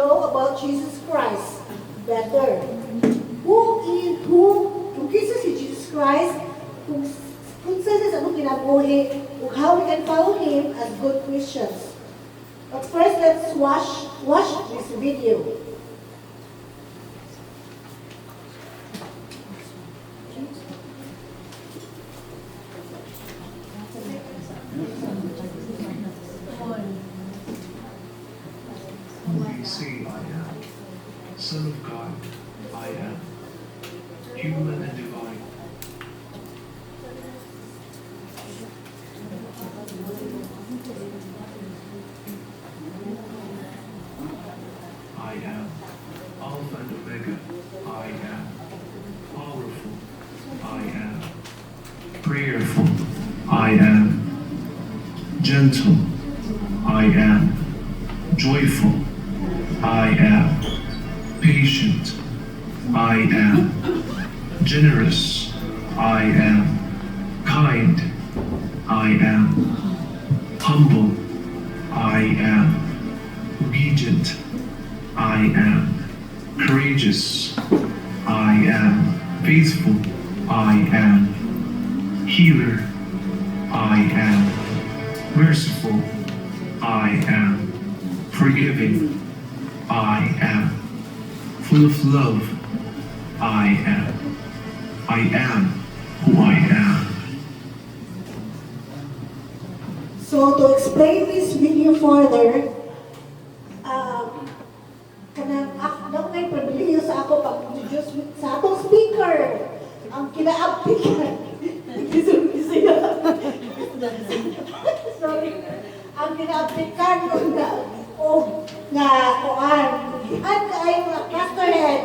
know about Jesus Christ better. Kung kinsa si Jesus Christ, kung sa anong kinabuhi, kung how we can follow Him as good Christians. But first, let's watch this video. Who do you say I am? Son of God, I am. Human and divine. I am. Alpha and Omega, I am. Powerful, I am. Prayerful, I am. Gentle, I am. Joyful, I am. Patient, I am. Generous, I am. Kind, I am. Humble, I am. Obedient, I am. Courageous, I am. Faithful, I am. Healer, I am. Merciful, I am. Forgiving, I am. Full of love, I am. I am who I am. So to explain this video further, kanang may pribilehyo sa ako pag-introduce sa atong speaker, ang kinaaptikan. Sorry. Ang kinaaptikan ko nga kuan. At ay mga cluster head.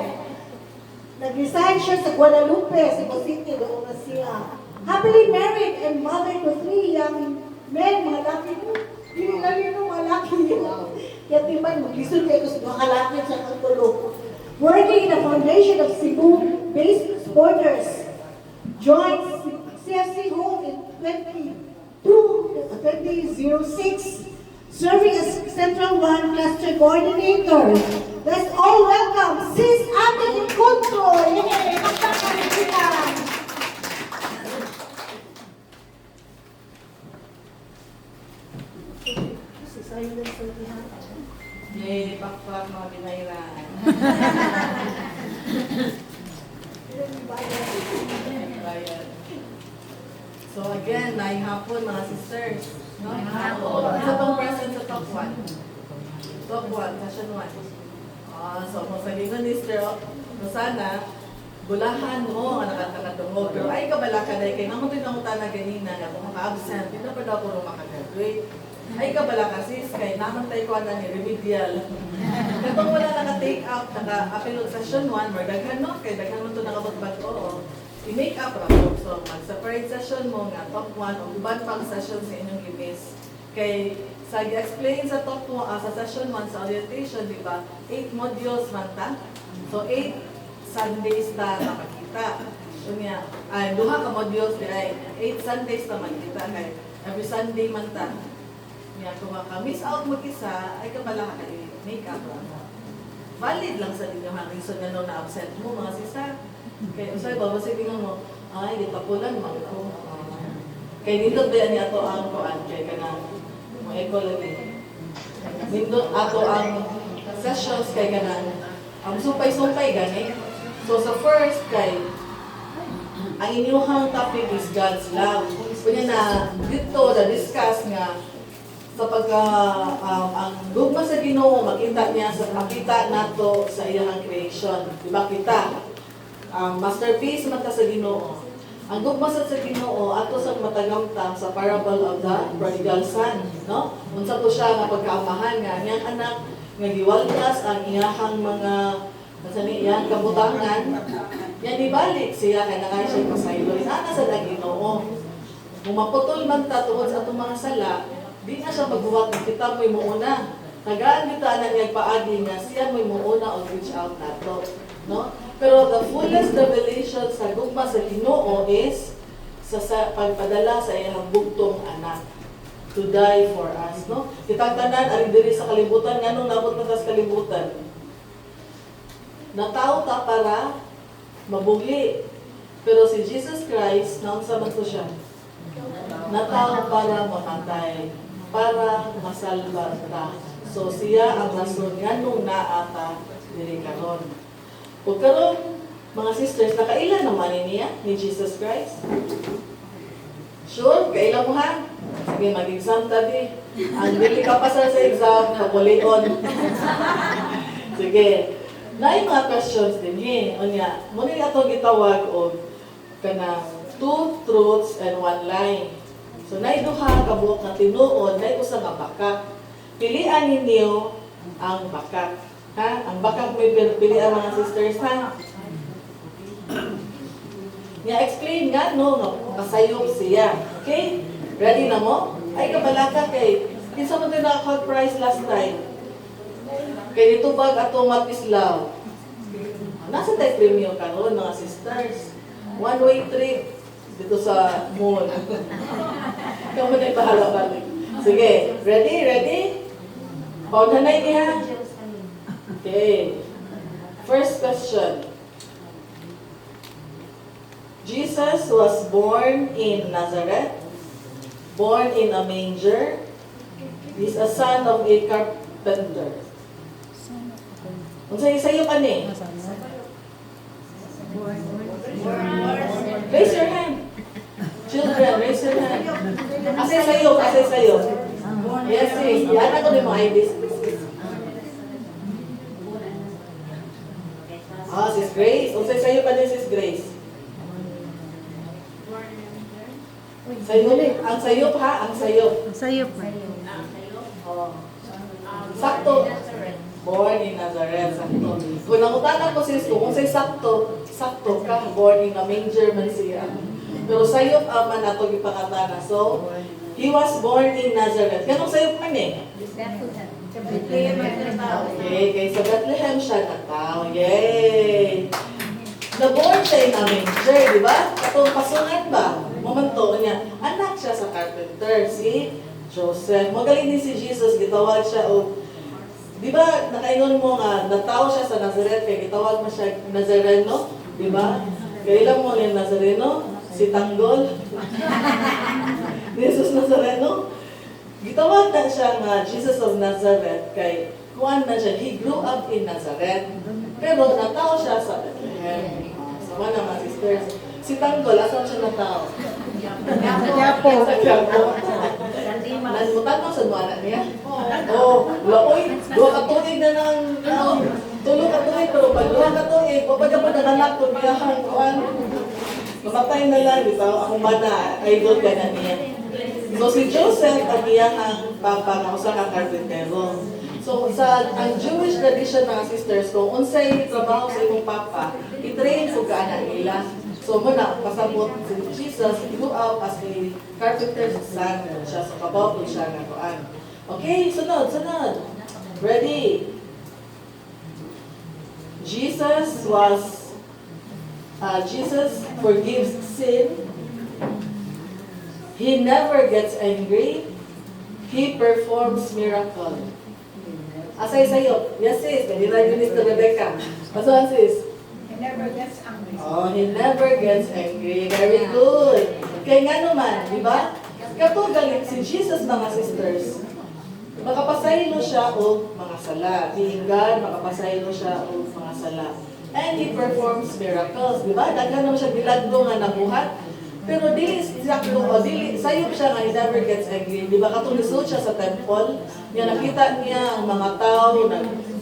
Nag-resign siya sa Guadalupe, sa City, doon na siya. Happily married and mother to 3 young men, mga laki mo. Hindi lang yun mga laki yun. Kaya timan, mag-listen kayo sa mga kalaki sa Kantolo. Working in the foundation of Cebu-based supporters. Joined CFC Home in 2006, serving as Central 1 Cluster Coordinator. Let's all welcome Sis Ate Encontro! Yay! Magkakalimutan! Sis, ayun lang sa lihan. Yay, pakpak mga binayran. Bayan. So again, may hapon mga sisters. No? Isa pong present sa top 1. Top 1, session 1. So kung sabihin ni Sister Rosana, bulahan mo ang nakatungod. Pero ay kabala ka dahil kayo naman tinamutan na ganina na kung maka-absent, hindi na pa daw kung makagraduate. Ay kabala ka sis, kay naman tayo ko na ni remedial. Kapag wala naka-take out, naka-apelog session 1, magdaghan no? Kaya daghan mo ito nakabot-bag ko. I-make up rapog. So mag-separate session mo nga top 1 o uban pang session sa inyong gibis. Kay sa i-explain sa top 1, sa session 1 sa orientation, di ba? 8 modules man ta. So 8 Sundays na makikita. So niya, duha ka modules di ay 8 Sundays na makikita kay every Sunday man ta. Niya kung maka-miss out mo isa, ay kabala ka make up ra. Valid lang sa inyo ang reason nga no na absent mo mga sisa. Kaya usay ba sige mo, ay di tapulan man ko. Kay nindot ba ni ato ang kuan kay kanang mo ecology. Nindot ato ang sessions kay kanang ang sumpay-sumpay gani. So sa first kay ang inyong topic is God's love. Kunya na dito na discuss nga sa pagka ang gugma sa Ginoo makita niya sa makita nato sa iyang creation. Di ba kita? Masterpiece man ta sa Ginoo. Ang gugma sa Ginoo ato sa matagamtam sa parable of the prodigal son, no? Unsa to siya nga pagkaamahan nga niyang anak nga giwaldas ang iyahang mga kasani iyang kabutangan. Yan ibalik siya kay nakay siya pasaylo. Inana sa Ginoo. Kung maputol man ta tungod sa atong mga sala, di na siya magbuwag ng kita mo'y muuna. Tagaan kita na niyang paagi nga siya mo'y muuna o reach out nato. No? Pero the fullest revelation sa gugma sa Ginoo is sa pagpadala sa iyang bugtong anak. to die for us, no? Kitang tanan ari diri sa kalibutan nganong nabot na ta sa kalibutan. Natao ta para mabugli. Pero si Jesus Christ, naunsa man to siya? Natao para mamatay, para masalba ta. So siya ang rason nganong naa ta diri karon. Ug karon mga sisters, nakailan naman niya ni Jesus Christ? Sure? Kailan mo ha? Sige, mag-exam tabi. Ang dili ka pasar sa exam, kapulion. Sige. Na mga questions din he. Onya, muna ato gitawag og kanang 2 truths and 1 lie. So nay duha ka buok nga tinuod, nay usa nga bakak. Pilian ninyo ang bakak. Ha? Ang bakak may pilian mga sisters ha. Explain nga no, kasayop siya. Okay? Ready na mo? Ay, kabalaka kay. Kinsa mo tayo naka-call price last time? Kay dito bag atong matislaw. Nasa tayo premium karon mga sisters. One-way trip dito sa mall. Ikaw mo tayo bahala balik. Sige, ready? Ready? Paunanay niya. Okay. First question. Jesus was born in Nazareth, born in a manger. He's a son of a carpenter. Unsay sayo ka ni? Raise your hand. Children, raise your hand. Asay sayo, asay sayo. Yes, sis. Yan ako ni mga IDs. Sis Grace. Unsay sayo ka ni Sis Grace? Sayop, ang sayop ha, ang sayop. Sayop. Oh. Sakto. Born in Nazareth, sakto. Kung nangutanan ko sis ko, kung say sakto, sakto ka, born in a manger man siya. Pero sayop man ato gipakatana. So, he was born in Nazareth. Kanong sayop man eh? Okay, kay sa Bethlehem siya nataw. Yay! Naborn siya in a manger, di ba? Katong pasungan ba? Momento niya, anak siya sa carpenter, si Joseph. Magaling din si Jesus, gitawag siya o, di ba, nakaingon mo nga, nataw siya sa Nazareth, kaya gitawag mo siya Nazareno, di ba? Kailan mo yung Nazareno? Si Tanggol? Jesus Nazareno? Gitawag na siya nga Jesus of Nazareth, kay kuwan na siya, he grew up in Nazareth, pero nataw siya sa Bethlehem. Sama na mga sisters. Si Tanggol, asan siya nataw? Sa Quiapo. Sa Quiapo. Nanmutan mo sa mga anak niya? Oo. Laoy, duha ka tuig na ng tulog ka tuig, pero pag duha ka tuig, papagya pa nananak to biyahan kuan. Mamatay na lang, di ba? Ang mana, idol ka na niya. So si Joseph, ang iyang papa nga usa ka karpentero. So ang Jewish tradition mga sisters, kung unsay trabaho sa imong papa, i-train sa kaanak nila. So muna, pasabot si Jesus, grew up as a carpenter's son siya. So kabaw po siya na kuan. Okay, sunod. Ready? Jesus forgives sin. He never gets angry. He performs miracle. Asay sayo. Yes, sis. Kanina yun ni Rebecca. Pasoan, sis. He never gets angry. Oh, he never gets angry. Very good. Kaya nga naman, di ba? Kapag galit si Jesus, mga sisters, makapasaylo siya o mga sala. Being God, makapasaylo siya o mga sala. And he performs miracles, di ba? Daghan naman siya bilagdo nga nabuhat. Pero dili sayop siya nga he never gets angry. Di ba katulisod siya sa temple? Nga nakita niya ang mga tao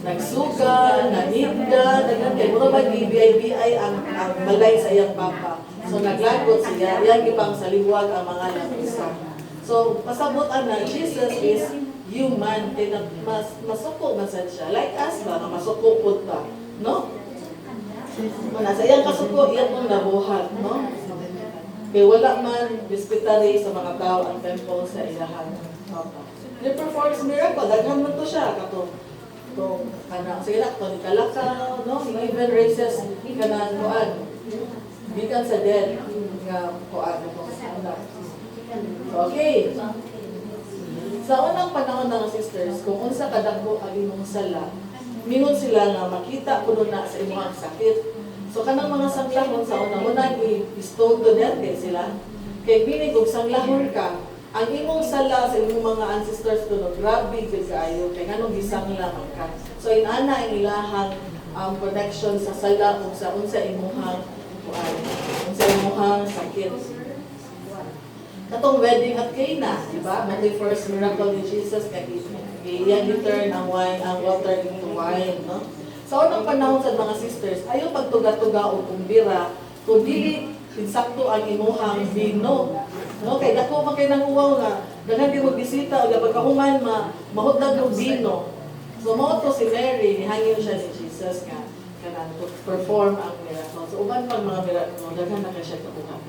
nagsuka, naninda, kay mura ba BBI ang balay sa iyang papa. So naglagot siya, yan ipang saliwag ang mga lapisa. So pasabot na Jesus is human, kaya masuko man sad siya. Like us ba, na masuko po ba? No? Sa iyang kasuko, iyan mong nabuhat, no? Kaya wala man dispitary sa mga tao ang temple sa ilahan. He performs miracle, daghan man to siya, kato. Sige na, ito ni Kalakaw, no? Even raises, kanang kuan. Gikan sa dead, nga kuan. Okay. Sa unang panahon ng sisters, kung unsa kadako ang imong sala, mingon sila nga makita kuno na sa imong sakit. So kanang mga sanglahon sa unang-unang i-stone to death kay sila. Kay binig og sanglahon ka, ang imong sala sa imong mga ancestors kuno grabe gid kaayo kay nganong gisangla man ka. So inana ang ilahang connection sa sala ug sa unsa imong unsa imong sakit. Katong wedding at Cana, di ba? The first miracle ni Jesus kay iya turn ang wine, ang water into wine, no? Sa unang panahon sa mga sisters, ayaw pagtuga-tuga o kumbira, kung dili pinsakto ang imuhang vino. No? Kay dako man kay nanguwaw nga, daghan di mo bisita o pagkahuman mahutdag og vino. So mao to si Mary, nihangin siya ni Jesus nga kanang to perform ang miracle. So uban pang mga miracle, daghan na kay siya kabuhat.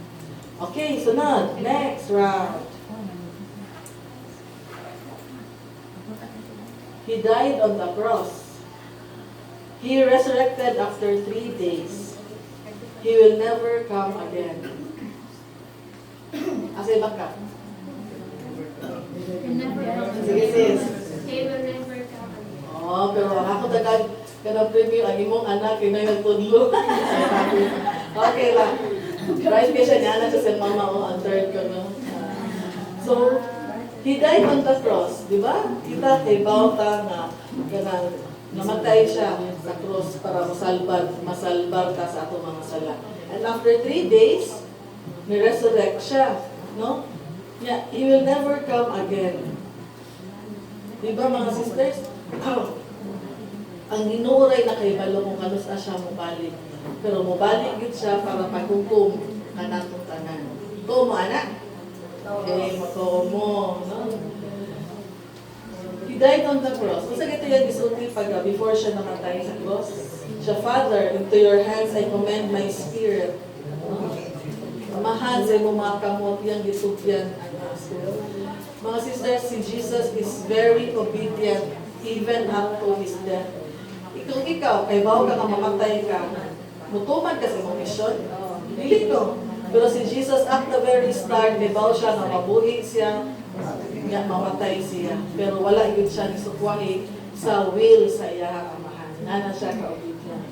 Okay, sunod. Next round. He died on the cross. He resurrected after 3 days. He will never come again. Asa iba ka? Sige sis. He will never come again. Oh, pero ako tagad kanang preview ang imong anak kay nagtudlo. Okay lang. Right kay siya niya na sa mama o ang third ko no. So he died on the cross, di ba? Kita kay bawta nga kanang namatay siya sa cross para masalbar ka sa atong mga sala. And after 3 days, ni-resurrect siya, no? Yeah, he will never come again. Di ba mga sisters? Ang ginuray na kay balo kung kanus na siya mubalik. Pero mubalik yun siya para paghukom kanatong tanan. Tuo mo, anak? Okay, matuo mo, no? He died on the cross. Kung sa gito yan, isulti pag before siya namatay sa cross, siya, Father, into your hands I commend my spirit. No? Amahan sa imong mga kamot, yang gitugyan ang aso. Mga sisters, si Jesus is very obedient even up to his death. Kung ikaw, kay bawo ka nga mamatay ka, mutuman ka sa mong mission, dili ko. Pero si Jesus at the very start, kay bawo siya nga mabuhi siya, nga mamatay siya. Pero wala yun siya nisukwahi sa will sa iya amahan. Nana siya ka-obedient.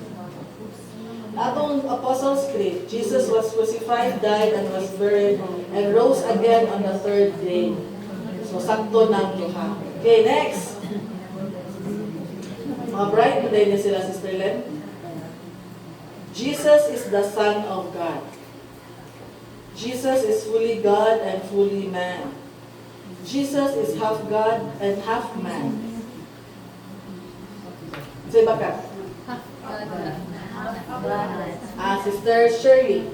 Atong Apostles' Creed, Jesus was crucified, died, and was buried, and rose again on the 3rd day. So, sakto ng duha. Okay, next. Mga bride today na sila, Sister Len. Jesus is the Son of God. Jesus is fully God and fully man. Jesus is half God and half man. Say baka? Sister Shirley.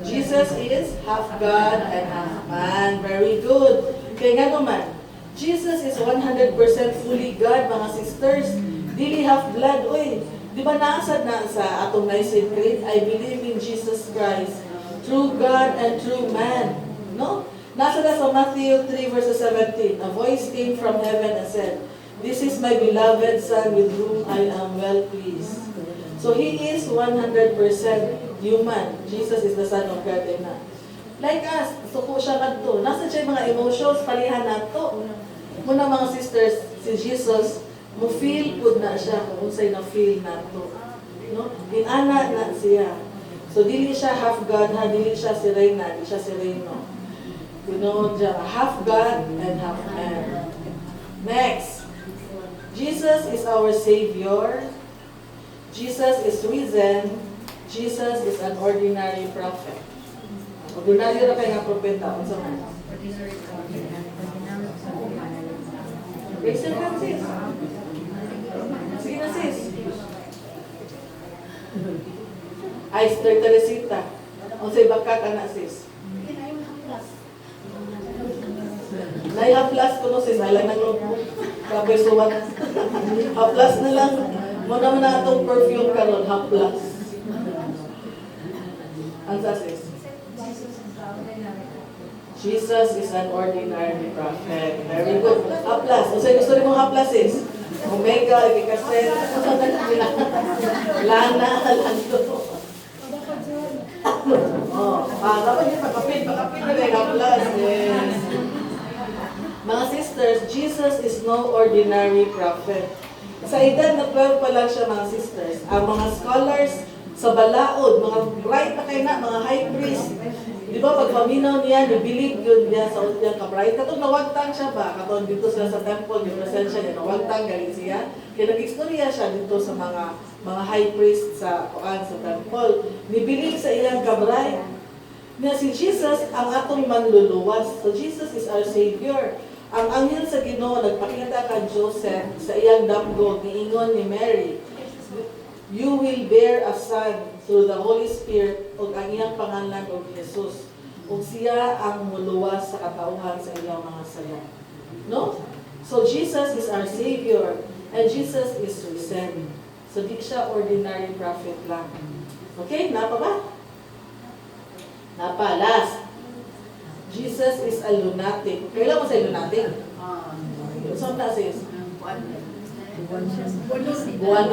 Jesus is half God and half man. Very good. Kaya nga naman, Jesus is 100% fully God, mga sisters. Dili half blood. Uy, di ba naasad na sa atong Nicene Creed, I believe in Jesus Christ, true God and true man. No? Nasa na sa Matthew 3 verses 17, a voice came from heaven and said, "This is my beloved Son with whom I am well pleased." So He is 100% human. Jesus is the Son of God and man. Like us, suko siya kadto. Nasa siya mga emotions, palihan nato. Muna mga sisters, si Jesus, mo feel good na siya kung unsay na feel nato. No? Inana na siya. So dili siya half God, ha, dili siya si Reyna, dili siya si Reyno. You know, half God and half man. Next. Jesus is our Savior. Jesus is risen. Jesus is an ordinary prophet. Ordinary na kayo nga propeta. Unsa man? Raise your hand, sis. Sige na, sis. Ay, Sister Teresita. Unsay baka ka na, sis? Nai-haplas ko no, sis. Nailang ng notebook. Kapay suwat. Haplas na lang. Muna mo na itong perfume karon, haplas. Ansa, sis? Jesus is an ordinary prophet. Very good. Haplas. Unsay gusto rin mong haplas, sis? Omega, Epicaset, Lana, Alando. Dapat yung pakapit na rin haplas. Yes. Mga sisters, Jesus is no ordinary prophet. Sa edad na 12 pa lang siya, mga sisters, ang mga scholars sa balaod, mga bright na kayo na, mga high priest, di ba, pag paminaw niya, nibilig yun niya sa udyang ka-bright. Katong nawagtang siya ba? Katong dito sila sa temple, yung presensya niya, nawagtang galing siya. Kaya nag-istorya siya dito sa mga high priest sa temple. Nibilig sa iyang ka-bright. Na si Jesus ang atong manluluwas. So Jesus is our Savior. Ang anghel sa Ginoo nagpakita kay Joseph sa iyang damgo giingon ni Mary, "You will bear a son through the Holy Spirit ug ang iyang pangalan og Jesus. Ug siya ang muluwas sa katauhan sa iyang mga sala." No? So Jesus is our Savior and Jesus is risen. So di siya ordinary prophet lang. Okay, napa ba? Napa, last. Jesus is a lunatic. Kailan mo sa lunatic? Saan na sis? Buwan.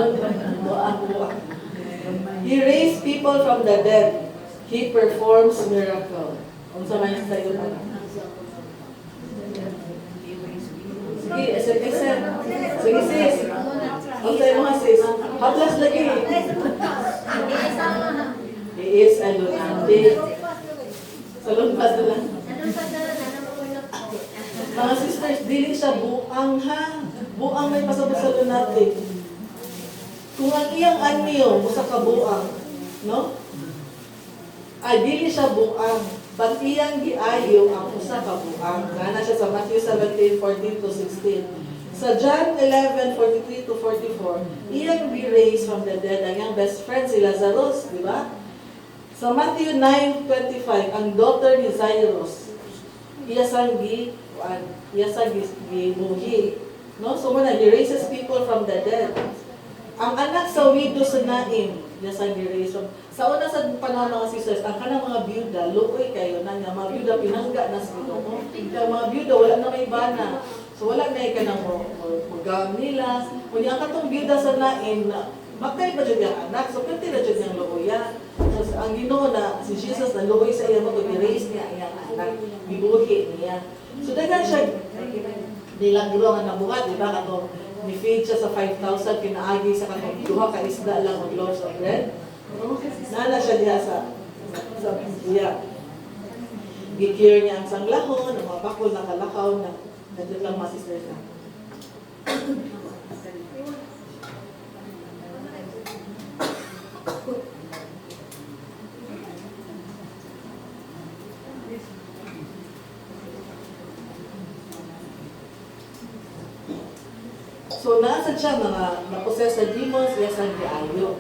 He raised people from the dead. He performs miracle. Kung sa may sa iyo na. Sige, sige sis. Kung sa iyo mga sis. Haplas lagi. He is a lunatic. Salon pa sila. Mga sisters, dili siya buang ha. Buang may pasabot sa lunatic. Kung ang iyang anyo, musa ka buang, no? Ay, dili siya buang. But iyang giayo ang usa ka buang. Nana siya sa Matthew 17:14-16. Sa John 11:43-44, iyang be-raised from the dead ang iyang best friend si Lazarus, di ba? Sa Matthew 9:25, ang daughter ni Jairus, iya sang gibuhi. No? So muna, he raises people from the dead. Ang anak sa widow sa Naim, iya sang gi-raise from. Sa una sa panahon mga sisters, ang kanang mga byuda, luoy kayo na nga, mga byuda pinangga na sa Ginoo. Kaya mga byuda, wala na may bana. So wala na ka nang magawin nila. Kung yung katong byuda sa Naim, magkay pa dyan yung anak, so pwede na dyan yung luoya. So ang Ginoo na, si Jesus na luoy sa iya mo, i-raise niya ang anak, ibuhi niya. So dagan siya, nilagro nga nabuhat, di ba? Katong ni-feed siya sa 5,000, pinaagi sa katong duha ka isda lang ng loaves of bread. Nana siya diya sa diya. Gikir niya ang sanglahon, ang mga bakol na kalakaw na nandiyan lang mga sisters na. So, nasa siya mga naposes sa demons, yes, ang giayo.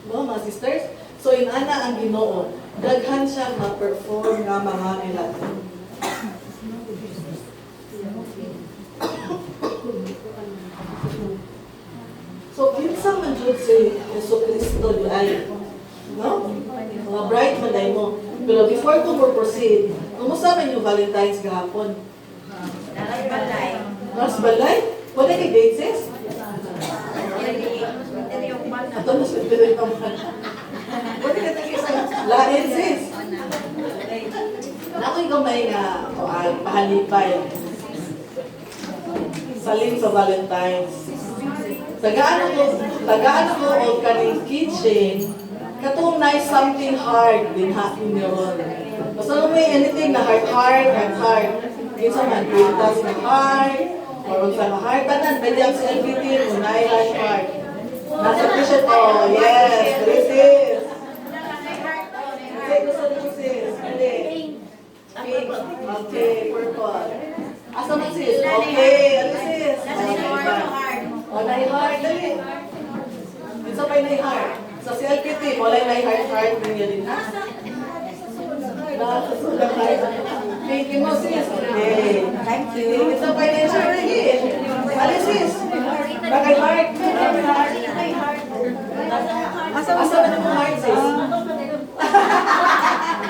No, mga sisters? So, inana ang Ginoo. Daghan siya ma-perform nga mga milagro. So, kinsa man jud si Jesucristo di ay, no? Mga bright man day mo. Pero before ko mo proceed, kumusta man yung Valentine's gahapon? Mas balay? Wala kay date sis? Ato na sa piray pa man. Wala ka tayo sa lain sis. Nako'y gamay nga pahalipay. Salim sa Valentine's. Tagaan ko o kaning kitchen, katong nice something hard din hatin niyo ron. Basta may anything na hard. Minsan man, pitas na hard, or sa hard, tanan, pwede ang LPT, unay hard. Nasa t-shirt, oh, yes, this is. Kasi gusto nyo sis, hindi. Pink, okay, purple. Asa man sis, okay, ano sis? Unay hard, dali. Minsan pa inay hard. Sa CLPT, walay inay hard, ninyo din, ha? Nakasulang hard. Thank you mo sis. Okay. Thank you. Minsan pa inay hard, ali sis. Bakay hard. Asa man ang hard sis?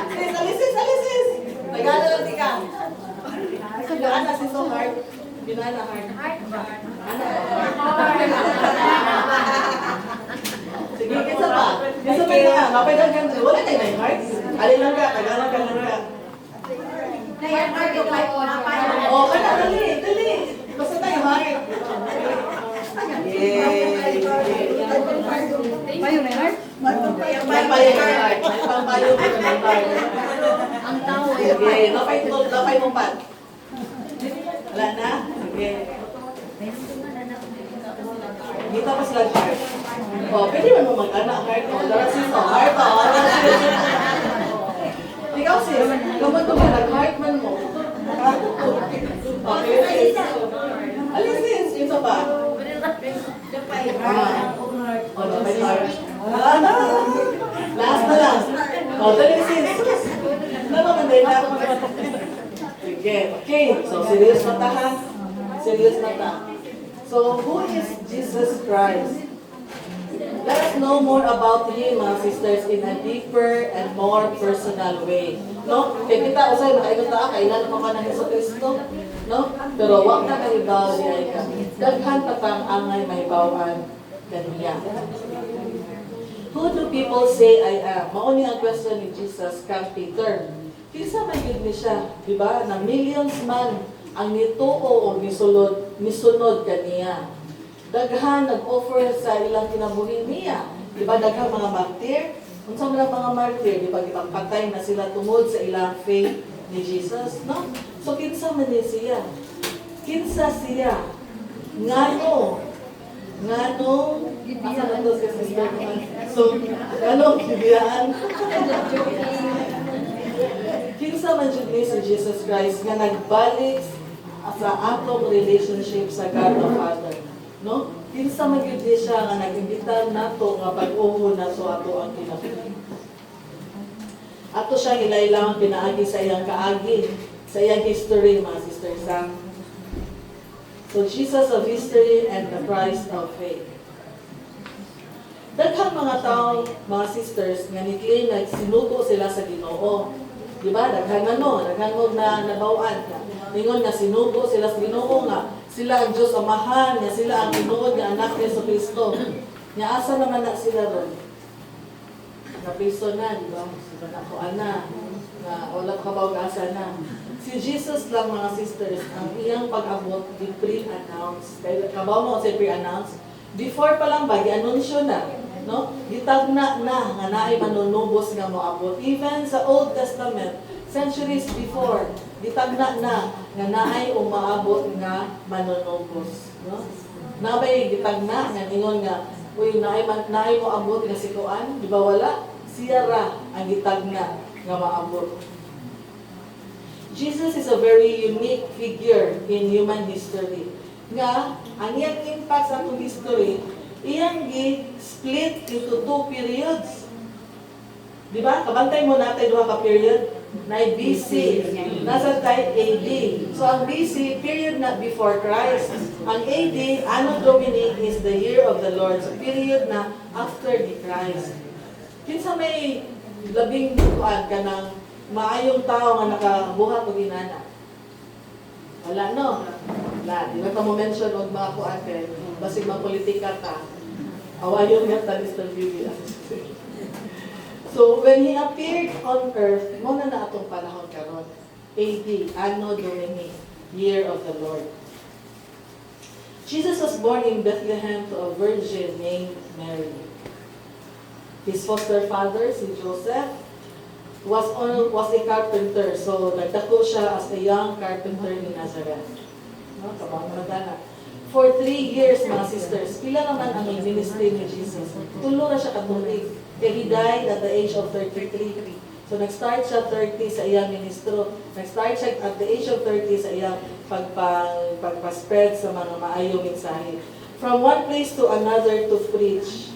Sis, ali sis. Nagana lang di ka. Nagana sis so hard. Binana hard. Sige, kinsa pa? Kinsa pa nga? Mapailan ka. Wala kayo na hard. Alin lang ka. Tagalan ka lang ka. Oh, kana dali. Yay! Payo na heart? May pampayo ng heart. May pampayo ng heart. Ang tao Sige, napay mo pa. Wala na? Sige. Dito pa sila heart. Oh, pwede man mo mag-anak heart. Oh, darasin to. Heart to. Ikaw sis, gamot ko ba nag-heart man mo? Okay, sis. Alin sis, ito ba? Oh, napay heart. Wala na. Last na lang. Oh, dali sis. Namamanday na. Sige, okay. So, serious na ta ha? Serious na ta. So, who is Jesus Christ? Let us know more about Him, mga sisters, in a deeper and more personal way. No? Kaya kita, usay, makaingon ta, kailan mo ka ng Hesus Kristo? No? Pero wag na kayo daw niya ka. Daghan pa tang angay may bawan kaniya. Who do people say I am? Mauni ang question ni Jesus kang Peter. Kinsa man yun ni siya, di ba? Na millions man ang nituo o misunod kaniya. Daghan nag-offer sa ilang kinabuhi niya. Di ba daghang mga martir? Unsa man ang mga martir, di ba gipagpatay na sila tungod sa ilang faith ni Jesus, no? So kinsa man ni siya? Kinsa siya? Ngano asa na to si sister naman? So, ngano kibiyaan? Kinsa man jud ni si Jesus Christ nga nagbalik sa atong relationship sa God the Father, no? Kinsa man gyud ni siya nga nag-imbitar nato nga pag-uho nato ato ang kinabuhi. Ato siya ilailang pinaagi sa iyang kaagi, sa iyang history, mga sister Sam. So Jesus of history and the Christ of faith. Daghang mga tao, mga sisters, nga ni-claim na sinugo sila sa Ginoo. Di ba? Daghang mo na nabawaan ka. Ingon nga sinugo sila sa Ginoo nga sila ang Diyos Amahan, nga sila ang tinuod nga anak ni Yesu Kristo. Nga asa naman na sila ron? Na-priso na, di ba? Sila na ko ana, na wala kabawag-asa na. Si Jesus lang, mga sisters, ang iyang pag-abot, di pre-announce. Kaya kabaw mo kasi pre-announce. Before pa lang ba, gi-anunsyo na. No? Gitagna na nga naay manunubos nga moabot. Even sa Old Testament, centuries before, gitagna na nga naay umaabot nga manunubos. No? Nabay gitagna nga ingon nga, uy, naay moabot nga sikuan, di ba wala? Siya ra ang gitagna nga maabot. Jesus is a very unique figure in human history. Nga, ang iyang impact sa atong history, iyang gi-split into two periods. Di ba? Kabantay mo natin duha ka period. Na BC, nasa tayo AD. So ang BC, period na before Christ. Ang AD, Anno Domini, is the year of the Lord. So period na after the Christ. Kinsa may labing bukuan ka ng maayong tao nga nakabuhat o ginana? Wala, no? Wala. Di ba ka mo mention og mga kuan kay basig mga politika ka. Awayon nga talis ng Biblia. So, when He appeared on earth, muna na atong panahon karon. AD, Anno Domini, year of the Lord. Jesus was born in Bethlehem to a virgin named Mary. His foster father, si Joseph, was a carpenter. So, nagdako siya as a young carpenter in Nazareth. No? Kabang-madana. For 3 years, mga sisters, pila naman ang ministry ni Jesus. Tulo na siya katulig. Kaya he died at the age of 33. So, nag-start siya 30 sa iyang ministro. Nag-start siya at the age of 30 sa iyang pagpa-spread sa mga maayong mensahe. From one place to another to preach.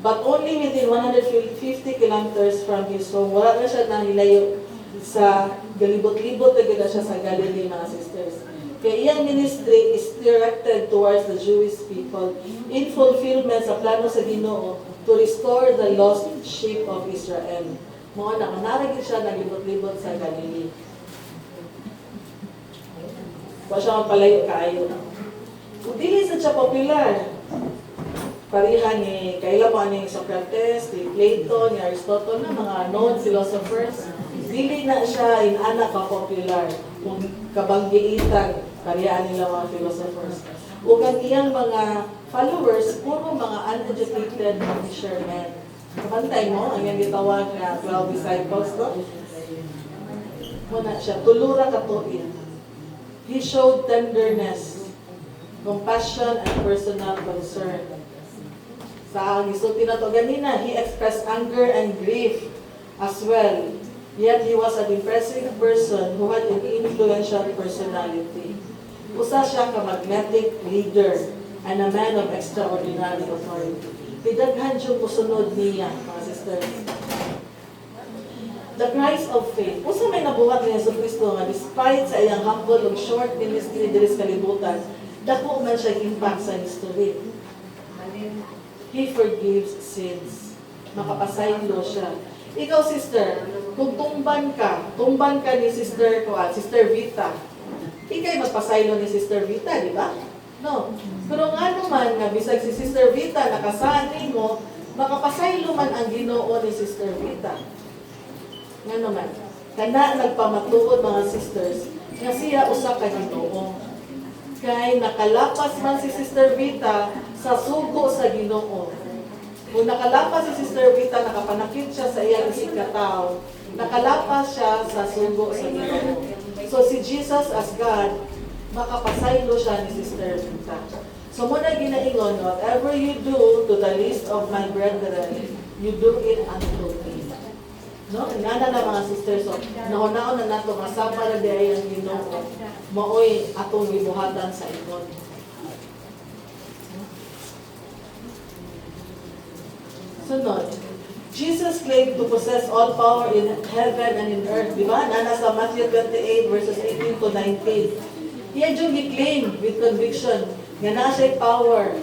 But only within 150 kilometers from his home. Wala na siya nahilayo sa galibot-libot na siya sa Galilee, mga sisters. Kaya iyang ministry is directed towards the Jewish people in fulfillment sa plano sa Ginoo to restore the lost sheep of Israel. Mga nakanaragin siya naglibot-libot sa Galilee. Kung siya magpalayo kaayo. Kung dili sa siya popular, parihan ni kaila mo ani Socrates, ni Plato, ni Aristotle na mga known philosophers, dili na siya in anak ka popular kung kabanggiitan parihan nila mga philosophers. Ug ang iyang mga followers, puro mga uneducated fishermen. Kapantay mo, ang yung gitawag na 12 disciples, no? Muna siya, tulura katuin. He showed tenderness, compassion, and personal concern. Sa gisulti na to ganina, he expressed anger and grief as well. Yet he was an impressive person who had an influential personality. Usa siya ka magnetic leader and a man of extraordinary authority. Pidaghan siya musunod niya, mga sisters. The Christ of faith. Usa may nabuhat ni Yesu Cristo nga despite sa iyang humble ug short ministry diri sa kalibutan, dako man siya impact sa history. He forgives sins. Makapasaylo siya. Ikaw, sister, kung tumban ka ni Sister Vita, ikay magpasaylo ni Sister Vita, di ba? No. Pero nga naman, nga bisag si Sister Vita, nakasaan mo, makapasaylo man ang Ginoo ni Sister Vita. Nga naman, kana nagpamatuod mga sisters, nga siya usa ka Ginoo. Kay nakalapas man si Sister Vita sa sugo sa Ginoo. Kung nakalapas si Sister Vita, nakapanakit siya sa iyang isig katao, nakalapas siya sa sugo sa Ginoo. So si Jesus as God, makapasaylo siya ni Sister Vita. So muna ginaingon, whatever you do to the least of my brethren, you do it unto me. No? Inana na mga sisters, so nahunaon na nato, masama na di ay ang Ginoo, maoy atong gibuhatan sa ingon. Sunod, Jesus claimed to possess all power in heaven and in earth. Di ba? Nana sa Matthew 28 verses 18 to 19. Iyan yung i-claim with conviction nga na siya power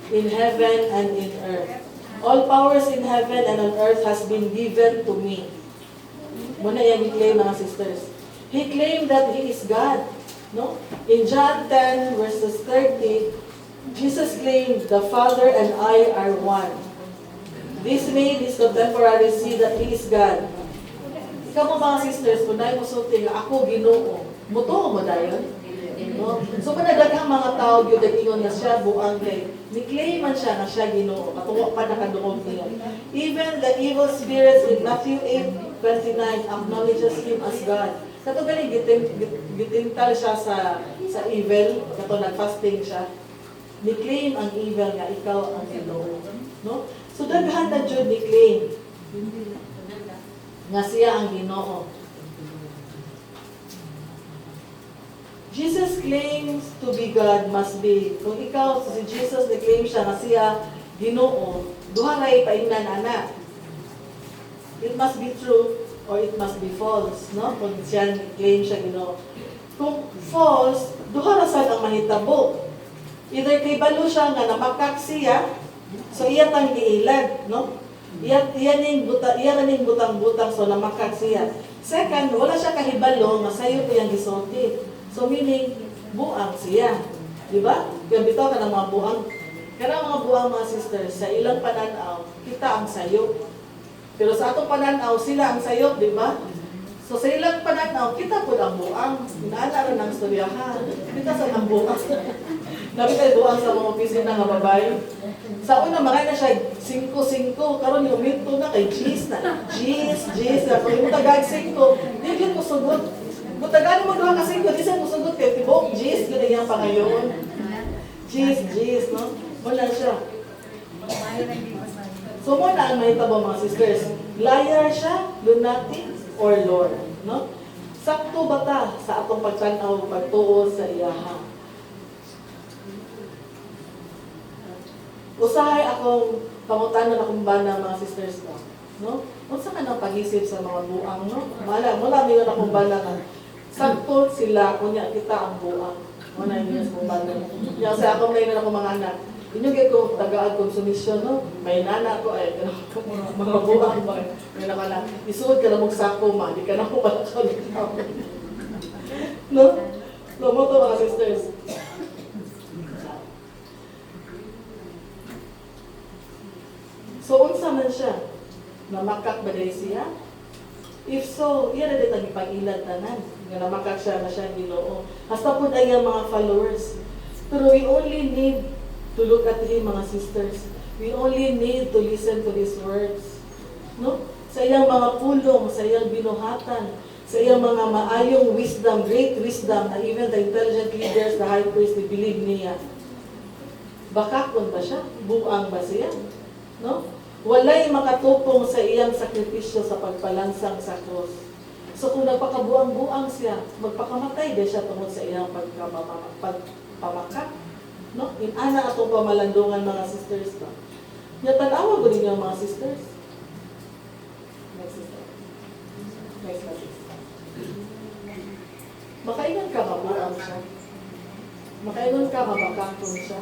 in heaven and in earth. All powers in heaven and on earth has been given to me. Muna yan i-claim mga sisters. He claimed that He is God. No? In John 10 verses 30, Jesus claimed, the Father and I are one. This made His contemporaries see that He is God. Ikaw mo mga sisters, kung dahil mo sulti nga ako Ginoo, mutuo mo dayon? No? So manadaghang mga tao gyud ingon nga siya buang kay ni-claim man siya nga siya Ginoo, katuwa pa nakaduog niya. Even the evil spirits in Matthew 8:29 acknowledges Him as God. Kato galing gitintal siya sa evil, kato nag-fasting siya. Ni-claim ang evil nga ikaw ang Ginoo. No? So daghan na jud ni-claim nga siya ang Ginoo. Jesus claims to be God must be, kung ikaw, si Jesus na-claim siya na siya Ginoo, duha nga ipaingnan ana. It must be true or it must be false, no? Kung siya claim siya Ginoo. Kung false, duha ra sad ang mahitabo. Either kay balo siya nga namakak siya, so iya tang giilad, no? Iya ning butang-butang so namakak siya. Second, wala siya kahibalo nga sayo ko yang gisulti. So meaning, buang siya. Di ba? Kaya bitaw ka ng mga buang. Kaya mga buang mga sisters, sa ilang pananaw, kita ang sayop. Pero sa atong pananaw, sila ang sayop, di ba? So sa ilang pananaw, kita po ang buang. Inaala rin ang storyahan. Kita sa ng buang. Nabi tayo buang sa mga opisina nga babae. Sa una, marami na siya 5-5. Karon yung minto na kay G's na. G's. Kung yung tagag 5, hindi yun mo sugod. Butagan mo doon kasi kung isa mo sugot kayo, tibok, G's, gano'n yung pangayon. G's, no? Wala siya. So muna ang mahitabo mga sisters, liar siya, lunatic, or Lord, no? Sakto ba ta sa atong pagtanaw, pagtuo sa iyaha? Usahay akong pangutanan akong bana mga sisters ko, no? Unsa ka nang pag-isip sa mga buang, no? Mula mingon akong bana na sakto sila, kunya kita ang buang. Muna yung yes mong bana. Yung sa akong ngayon ako mga anak, inyo kayo ko tagaan konsumisyon, no? May nana ko, ay, mga buang ba? May naman na, isuod ka na mong sako, ma. Di ka na ko pala ka no? No, mo to mga sisters. So, unsa man siya? Namakak ba dahil siya? If so, iyan na din ang ipag-ilad tanan. Nga namakak siya na siya Ginoo. Hasta po ay mga followers. Pero we only need to look at Him, mga sisters. We only need to listen to His words. No? Sa iyang mga pulong, sa iyang binuhatan, sa iyang mga maayong wisdom, great wisdom, na even the intelligent leaders, the high priest, they believe niya. Bakakon ba siya? Buang ba siya? No? Walay makatupong sa iyang sakripisyo sa pagpalansang sa cross. So kung nagpakabuang-buang siya, magpakamatay din siya tungkol sa iyang pagpamakat. No? Inana atong pamalandungan, mga sisters ba? Natanawa ko ninyo mga sisters. Next sister. Next na sister. Makaingon ka mabuang siya. Makaingon ka mabakakon siya.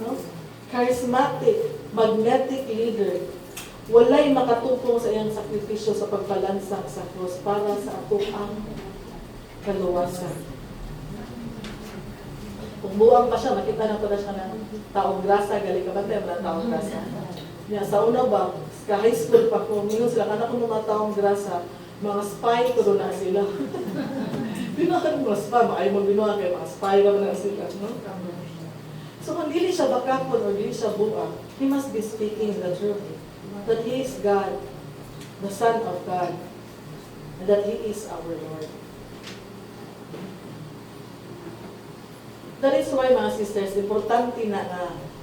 No? Charismatic, magnetic leader. Walay makatupong sa iyang sakripisyo sa pagpalansang sa krus para sa atong ang kaluwasan. Kung buang pa siya, makita na siya na taong grasa, galing ka ba tayo mga taong grasa? Yan, sa una ba, sa high school pa ko, mingon sila, kana kung mga taong grasa, mga spy ko na sila. Binuhan mo spy, maayon mo binuhan kayo, mga spy ka na sila. No? So kung dili siya bakakon o dili siya buang, he must be speaking the truth. That he is God, the Son of God, and that he is our Lord. That is why, mga sisters, importante na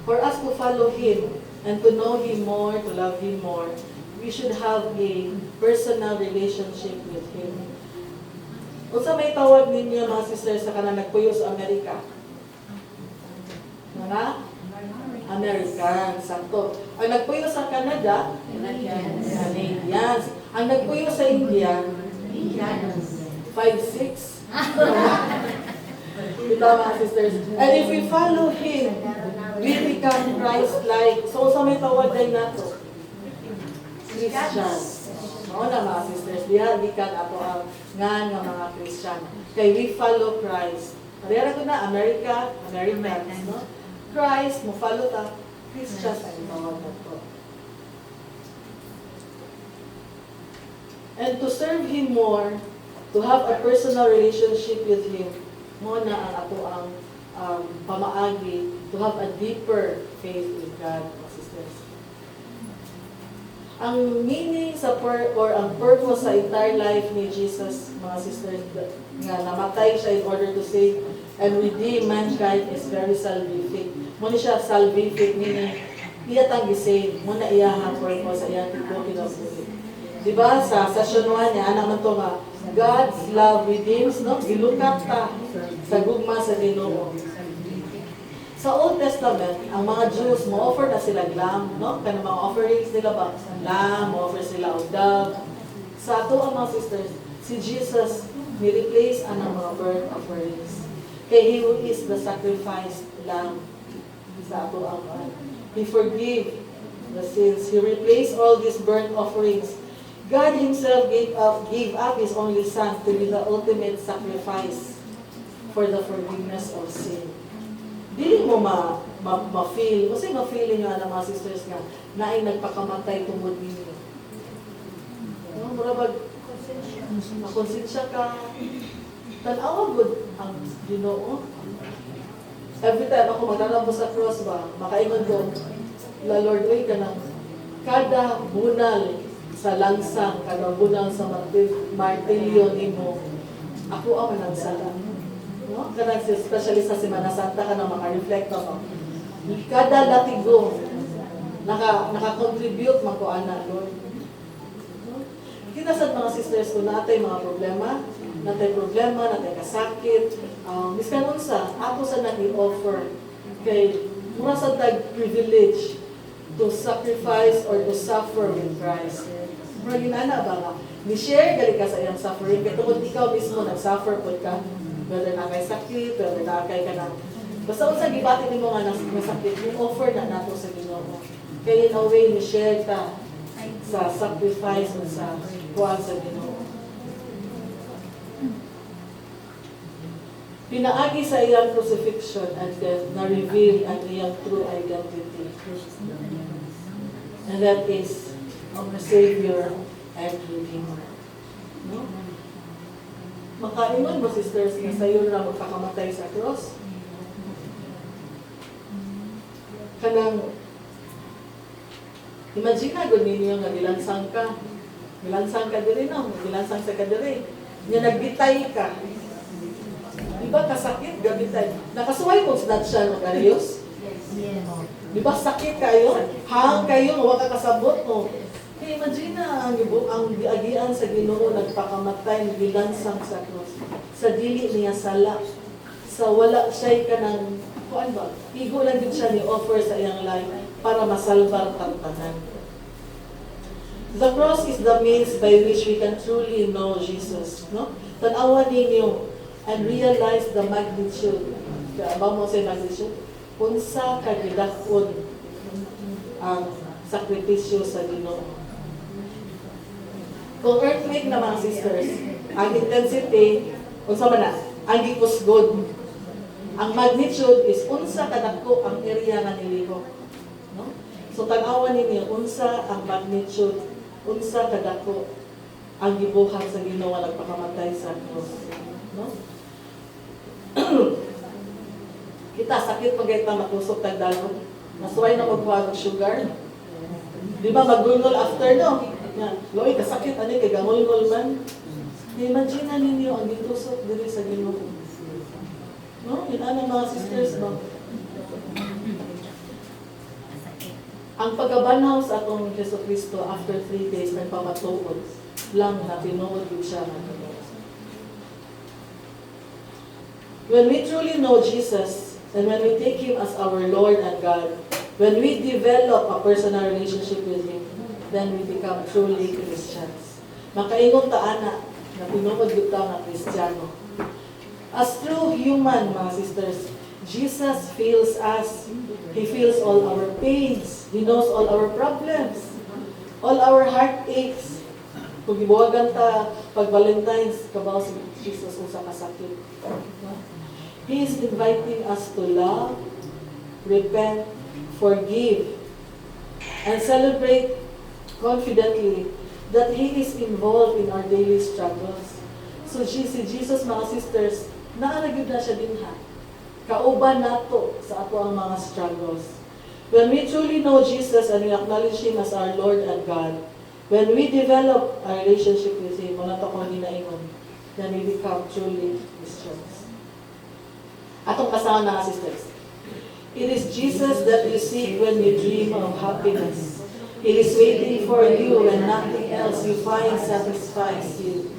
for us to follow Him and to know Him more, to love Him more, we should have a personal relationship with Him. Unsa may tawag ninyo, mga sisters, sa kanang nagpuyo sa Amerika? Mga Americans, sakto. Ang nagpuyo sa Canada, Canadians. Ang nagpuyo sa India, 5'6". Ito, mga sisters. And if we follow Him, we become Christ-like. So, sa may tawag din nato, Christian. Oo na, mga sisters. Diha, di ka ato ang nga mga Christian. Kaya we follow Christ. Parehara ko na, Americans, no? Christ, mo follow ta, Christians ang tawag nato. And to serve Him more, to have a personal relationship with Him, mo na ang ato ang pamaagi to have a deeper faith with God, mga sisters. Ang meaning sa ang purpose sa entire life ni Jesus, mga sisters, nga namatay siya in order to save and redeem mankind is very salvific. Muna siya salvific, meaning iya tang gisave, muna iyahang purpose sa iyang tito kinabuhi. Diba sa session 1 niya, naman to nga, God's love redeems, no? Gilukat ta sa gugma sa Ginoo. Sa Old Testament, ang mga Jews, mo-offer na sila lamb, no? Kaya mga offerings nila ba? Lamb, mo-offer sila o dove. Sa ato ang mga sisters, si Jesus, ni-replace ang mga burnt offerings. Kaya He who is the sacrificed lamb. Sa ato ang He forgive the sins. He replaced all these burnt offerings. God Himself gave up His only Son to be the ultimate sacrifice for the forgiveness of sin. Dili mo ma-feel, kasi ma-feeling nga ng mga sisters nga, na ay nagpakamatay tungod ninyo. No, murabag, makonsensya ka, tanawa good ang Ginoo. Every time ako maglalabo sa cross ba, makaingon ko, la Lord, wait ka na, kada bunal sa langsang, kada bunal sa martilyo nimo, ako ang managsala. No? Kanang especially sa Semana Santa ka na maka-reflect ako. Kada latigo, naka-contribute man ko ana, Lord. No? Kinasad mga sisters ko natay mga problema, natay kasakit, miskan unsa, ako sa nag-i-offer kay mura sa tag-privilege to sacrifice or to suffer with Christ. Mura ginana ba nga? Ni-share gali ka sa iyang suffering, kaya tungkol ikaw mismo nag-suffer po ka, whether na kay sakit, whether na kay ka na. Basta unsa gibati nimo nga nasakit, yung offer na nato sa Ginoo. Kaya in a way, ni-share ka sa sacrifice o sa kuwan sa Ginoo. Pinaagi sa iyang crucifixion and death na reveal ang iyang true identity. And that is our Savior and Redeemer. No? Makaingon mo, sisters, na sa iyo na magpakamatay sa cross? kanang imagine na gud ninyo nga gilansang ka. Gilansang ka diri no, gilansang sa ka diri. Nya nagbitay ka. Di ba kasakit gabitay? Nakasuway mo sa siya no Darius? Yes. Di ba sakit kayo? Hang kayo, wa ka kasabot mo. Hey, imagine na ang giagian sa Ginoo nagpakamatay, gilansang sa cross. Sa dili niya sala. Sa wala siya ka ng, kuan ba? Igo lang din siya ni-offer sa iyang life para masalbar tantanan. The cross is the means by which we can truly know Jesus. No? Tanawa ninyo and realize the magnitude. Ba mo sa magnitude? Unsa ka gidakon ang sakripisyo sa Ginoo. Kung earthquake na mga sisters, ang intensity, unsa man na, ang gikusgod. Ang magnitude is unsa kadako ang area nga nilihok. No? So tanawan ninyo, unsa ang magnitude, unsa kadako ang gibuhat sa Ginoo nga nagpakamatay sa cross. No? Kita, sakit pag ito matusok tag dalon. Nasuway na magkuha ng sugar. Di ba magulgol after no? Yan. Loy, kasakit, ano kay gangulgol man. Imagine na ninyo ang gitusok diri sa Ginoo. No? Yun ang mga sisters ba? Ang pagkabanhaw sa atong Yesu Kristo after 3 days may pamatuod lang na tinuod yun siya ng Ginoo. When we truly know Jesus, and when we take Him as our Lord and God, when we develop a personal relationship with Him, then we become truly Christians. Makaingon ta ana na tinuod gyud ta nga Kristiyano. As true human, mga sisters, Jesus feels us. He feels all our pains. He knows all our problems, all our heartaches. Kung gibuwagan ta pag Valentine's, kabaw si Jesus usa ka sakit. He is inviting us to love, repent, forgive, and celebrate confidently that He is involved in our daily struggles. So si Jesus, mga sisters, naaragid na siya din ha. Kauban nato sa ato ang mga struggles. When we truly know Jesus and we acknowledge Him as our Lord and God, when we develop a relationship with Him, wala to kung hinaingon, then we become truly Christians. Atong kasama na sisters. It is Jesus that you seek when you dream of happiness. He is waiting for you when nothing else you find satisfies you.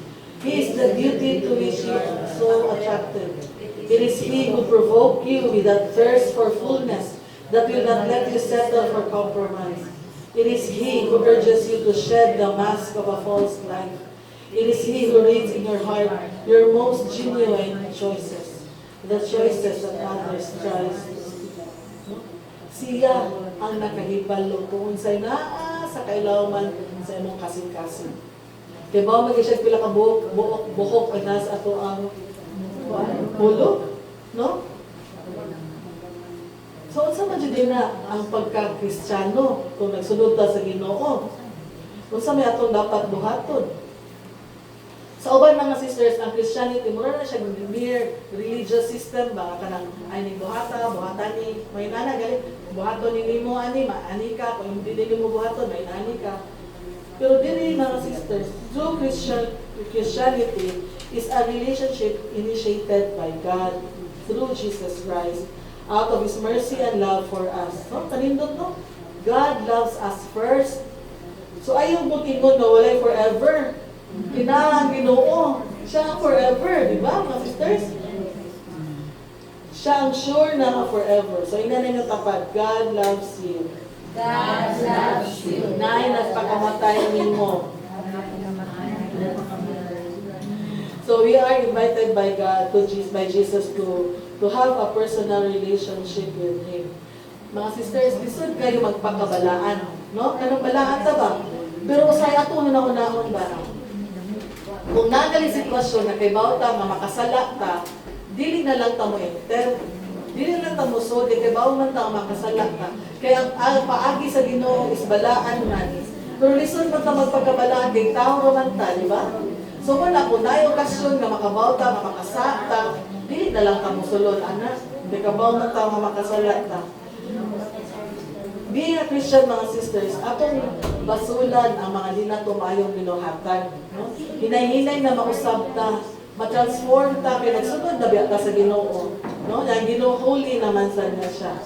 He is the beauty to which you are so attracted. It is He who provokes you with that thirst for fullness that will not let you settle for compromise. It is He who urges you to shed the mask of a false life. It is He who reads in your heart your most genuine choices. The choices that others tries to steal. Siya ang nakahibalo kung unsay naa sa kailawman sa imong kasing-kasing. Kaya ba mag-isag pila ka buhok ang nasa ato ang pulo? No? So, unsa man din na ang pagka-Kristiyano kung nagsunod ta sa Ginoo? Unsa may atong dapat buhaton? Sa uban mga sisters, ang Christianity, mura na siya mere religious system ba? Kanang, ay ni buhata, buhatan ni, may nana, galit, buhaton ni mo, ani, maani ka, kung hindi din mo buhaton, may nani ka. Pero din mga sisters, true Christianity is a relationship initiated by God through Jesus Christ out of His mercy and love for us. No? Kanindot, no? God loves us first. So ayaw mo tingon na walay forever. Kinahang Ginoo. Siya ang forever, di ba, mga sisters? Siya ang sure na forever. So, inanin yung tapat, God loves you. God loves you. Nay, nagpakamatay mo. So, we are invited by God, by Jesus, to have a personal relationship with Him. Mga sisters, lisod kayo magpakabalaan. No? Kanong balaan ta ba? Pero usay ato na naunahon ba? Kung nagali sitwasyon na kay bawta nga makasala ta, dili na lang ta mo enter. Dili na lang ta mo so, kay baw man ta makasala ta. Kaya ang paagi sa Ginoo is balaan man. Pero lison man ta magpagkabalaan kay tao man ta, di ba? So kung napunay okasyon nga makabawta nga makasata, dili na lang ta mo sulod ana. Kay kabaw man ta nga makasala ta. being a Christian, mga sisters, atong basulan ang mga di na tumayong binuhatan. No? Hinay-hinay na mausab ta, ma-transform ta, kaya nagsunod na biya ta sa Ginoo. No? Yung Ginoo, holy naman sa niya siya.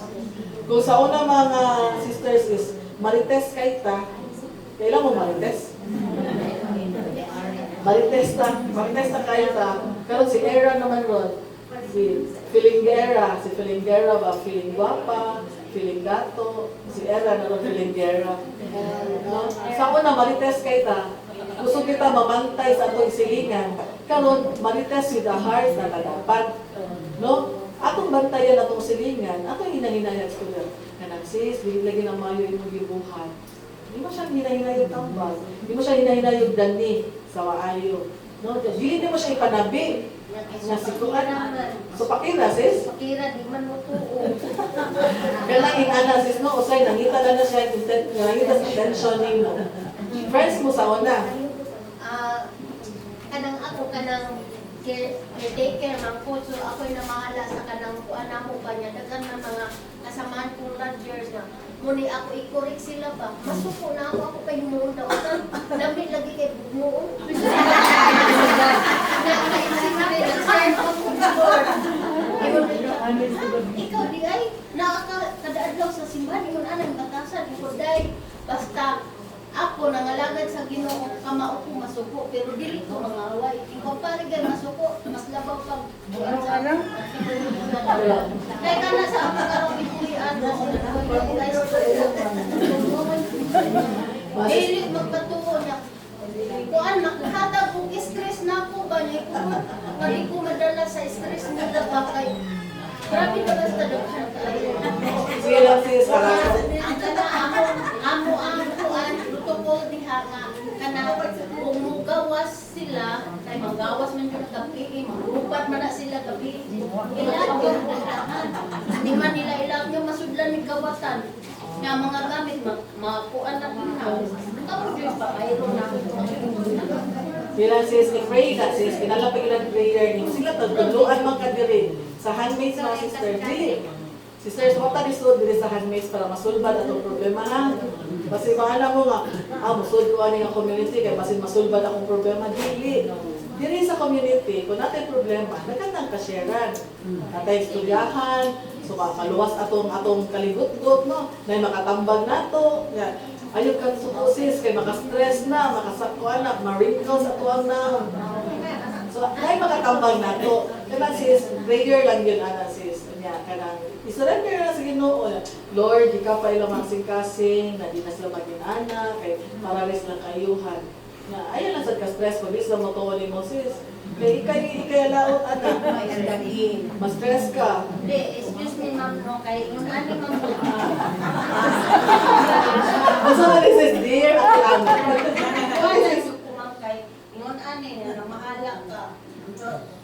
Kung sa una mga sisters is, marites kay ta, kailan mo marites? Marites ta kayo ta. Karon si Era naman ron, si Filingera ba, feeling guwapa, feeling gato, si Era na ron Filingera. No? Sa una, marites kay ta, gusto kita mamantay sa atong silingan. Karon marites with the heart na nadapat. No? Atong bantayan atong silingan, atong hinahinayag ko yan. Kanang sis, dili lagi na mayo imong gibuhat. Hindi mo siya hinahinayag tambal. Hindi mo siya hinahinayag dani sa maayo. No? Dili mo siya ipanabi. Nga sikuan. So pakira sis. Pakira, di man mo tuo. Kailang inana sis no, usay nangita na na siya nangita sa intention nimo. Friends mo sa una. Kanang ako, caretaker man po, so ako'y namahala sa kanang kuana mo ba niya, dagan na mga kasamaan kong lodgers na, muni ako i-correct sila ba, masuko na ako pa himuon daw, lamit lagi kay bugnoon. Nag-serve ako before. Ikaw di ay, nakakadaadlaw sa simbahan, yun anang batasan, ikaw dahil, basta, ako nangalagad sa Ginoo kamao ko masuko pero dili ko mangaway. Ikaw pare gay masuko mas labaw pag ano? Kay kana sa ako karong ikulian dili magpatuo niya. Kuan makhatag og stress na ako ba niya ko pali ko madala sa stress nila ba kay grabe na basta daghan kayo. Sige lang sis, Ang kana amo ang kuan protocol diha nga kana kung mugawas sila kay magawas man yung gabi marupat man na sila gabi ilang yung di man nila ilang yung masudlan ni gawatan nga mga gamit makuan na pinaw tapos yung paayro na sila sis, i-pray ka sis, kinalapag ilang prayer niyo. Sila tagtuluan man ka diri sa handmaids mga sister. Dili. Sisters, huwag tayo isulod diri sa handmaids para masulbad atong problema ha. Kasi mahala mo nga, musulod ko ani nga community kay basin masulbad akong problema. Dili. Diri sa community, kung natin problema, nagkantang kasyaran. Natay istoryahan, so makaluwas atong kaligot-got, no? Na makatambag nato. Ayaw kang sukusis, kay makastress na, makasakuan na, ma-wrinkles at tuwang na. So, ay makatambag na to. Kaya sis, prayer lang yun, ana sis. Kanya, kanang, isurrender na sa Ginoo. Lord, di ka pa ilang magsing-kasing, na di na sila mag-inana, kay paralis lang kayuhan. Ayaw lang sa ka-stress, pag-is lang mo to ni mo sis. Kaya ikay laot, ana. Mas-stress ka. Hindi, excuse me ma'am, no, kay yung ani ma'am po. Basta nga rin sis, dear, at lang. Wala ko ma'am kay yung ani na mahala ka.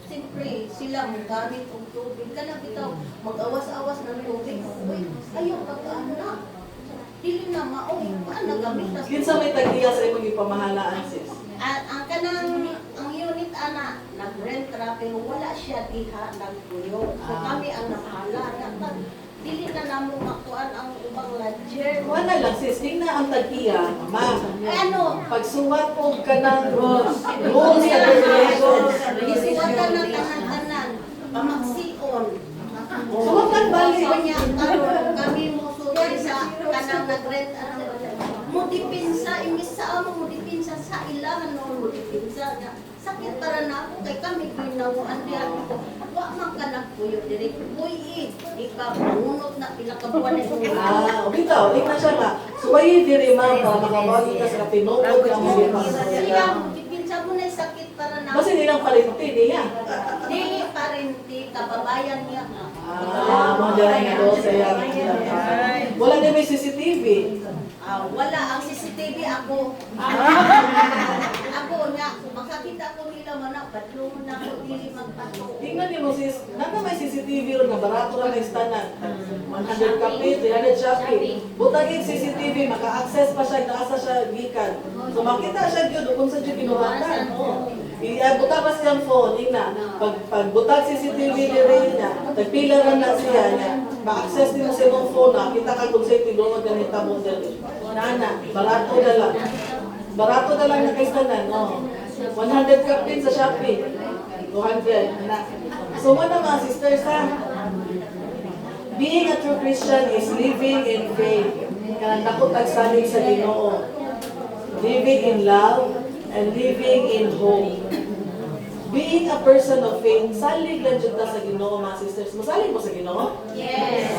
Siyempre, sila gamit og tubig. Kana bitaw, mag-awas-awas ng tubig. Uy, ayaw pag-ana. Dili na maoy, paano gamit na. Kinsa may tagdiya sa imong ipamahalaan sis? At ang kanang ang unit ana nag-rent ra pero wala siya diha nagpuyo. So kami ang nakahala na dili na namo makuan ang ubang lodger. Wala lang sis, tingnan ang tagdiya, mama. Ano? Pagsuwat og kanang rules and regulations. Isuwatan na tanan-tanan. Pamaksion. Suwatan bali. So niya karon kami mo sugay sa kanang nag-rent ano mo dipinsa imbis sa amo mo dipinsa sa ilangan no mo dipinsa nga sakit para na ako kay kami ginawan diha ko wa man ka nagpuyo diri uy ikapunot na pila ka buwan na Bitaw, tingnan siya nga. Suwayi diri ma'am para makabagi ka sa tinungod nga mo Sila mo dipinsa mo na sakit para na Kasi nilang palinti niya. dili parinti kababayan niya Madala nga do sa iya. Wala din may CCTV. wala ang CCTV ako. Ako nga, makakita ko nila man na, patrong na ako dili magpato. Tingnan niyo mo sis, naka may CCTV ron nga barato lang na istanan. 100 kape, 300 Shopee. Butag yung CCTV, maka-access pa siya, naasa siya gikan. So makita siya gyud kung sa gyud kinuhatan. Butag pa siyang phone, tingnan. Pag butag CCTV diri niya, nagpila ra na siya niya. ma-access din mo sa imong phone na, kita ka kung sa'yo tinuod na nita mo dali. Nana, barato na lang. Barato na lang na kay tanan, no? 100 ka pin sa Shopee. 200, anak. So, mga mga sisters, ha? Being a true Christian is living in faith. Kanang dako tagsalig sa Ginoo. Living in love and living in hope. Being a person of faith, salig lang dyan ta sa Ginoo, mga sisters. Masalig mo sa Ginoo? Yes.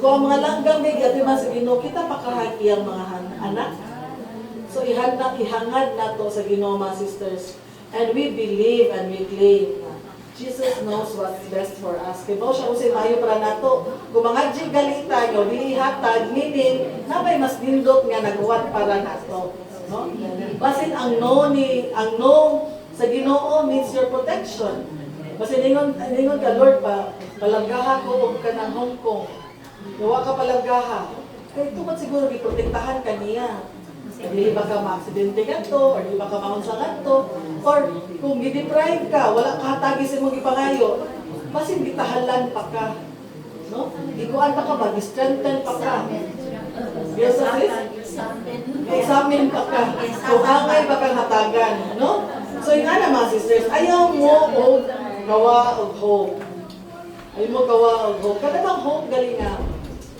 Kung ang mga langgang may gatiman sa Ginoo, kita pakahagi ang mga anak. So ihangad na to sa Ginoo, mga sisters. And we believe and we claim na Jesus knows what's best for us. Kaya ba siya kung mayo para nato. Kung mga galita nyo, dilihatag, meaning, nabay mas nindot nga nagawat para nato. No? Basin ang no sa Ginoo means your protection. Basin ningon ka, Lord, palanggaha ko o ka ng Hong Kong. Gawa ka palanggaha. Kaya tungkol siguro giprotektahan ka niya. Hindi ba ka ma-aksidente ka to, or di ba ka maunsangan to, or kung gideprive ka, wala ka hatagi sa mong ipangayo, basin gitahalan pa ka. No? Ikuan pa ka ba? Strengthen pa ka. Yes, sis? Examine pa ka. Kung angay ba kang hatagan. No? So yun nga na mga sisters, ayaw mo o gawa of hope. Ayaw mo gawa of hope. Kada bang hope galing nga?